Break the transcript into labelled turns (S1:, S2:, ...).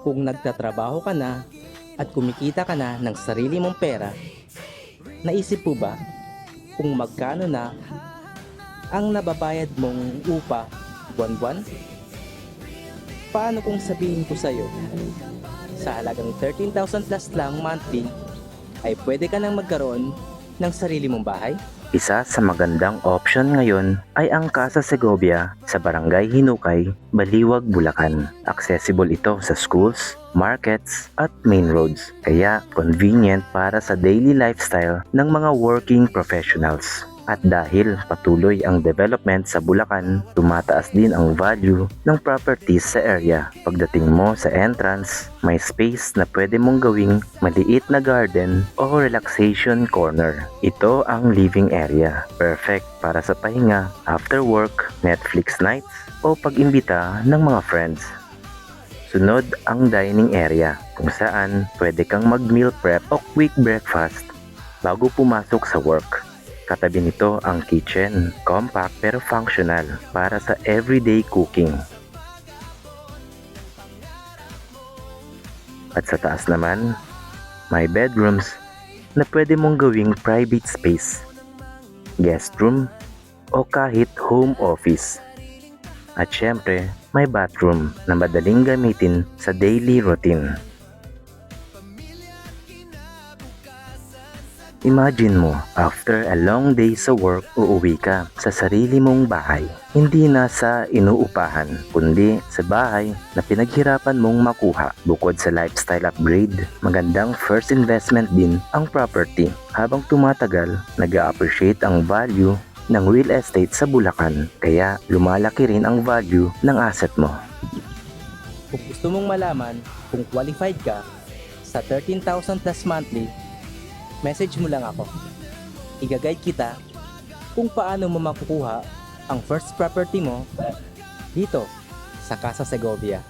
S1: Kung nagtatrabaho ka na at kumikita ka na ng sarili mong pera, naisip po ba kung magkano na ang nababayad mong upa buwan-buwan? Paano kung sabihin ko sa'yo, sa halagang 13,000 plus lang monthly, ay pwede ka nang magkaroon ng sarili mong bahay?
S2: Isa sa magandang option ngayon ay ang Casa Segovia sa Barangay Hinukay, Baliwag, Bulacan. Accessible ito sa schools, markets at main roads, kaya convenient para sa daily lifestyle ng mga working professionals. At dahil patuloy ang development sa Bulacan, tumataas din ang value ng properties sa area. Pagdating mo sa entrance, may space na pwede mong gawing maliit na garden o relaxation corner. Ito ang living area. Perfect para sa pahinga, after work, Netflix nights o pag-imbita ng mga friends. Sunod ang dining area, kung saan pwede kang mag-meal prep o quick breakfast bago pumasok sa work. Katabi nito ang kitchen, compact pero functional para sa everyday cooking. At sa taas naman, may bedrooms na pwede mong gawing private space, guest room o kahit home office. At syempre, may bathroom na madaling gamitin sa daily routine. Imagine mo, after a long day sa work, uuwi ka sa sarili mong bahay. Hindi na sa inuupahan, kundi sa bahay na pinaghirapan mong makuha. Bukod sa lifestyle upgrade, magandang first investment din ang property. Habang tumatagal, nag-a-appreciate ang value ng real estate sa Bulacan, kaya lumalaki rin ang value ng asset mo.
S1: Kung gusto mong malaman kung qualified ka sa 13,000 plus monthly, message mo lang ako. Iga-guide kita kung paano mo makukuha ang first property mo dito sa Casa Segovia.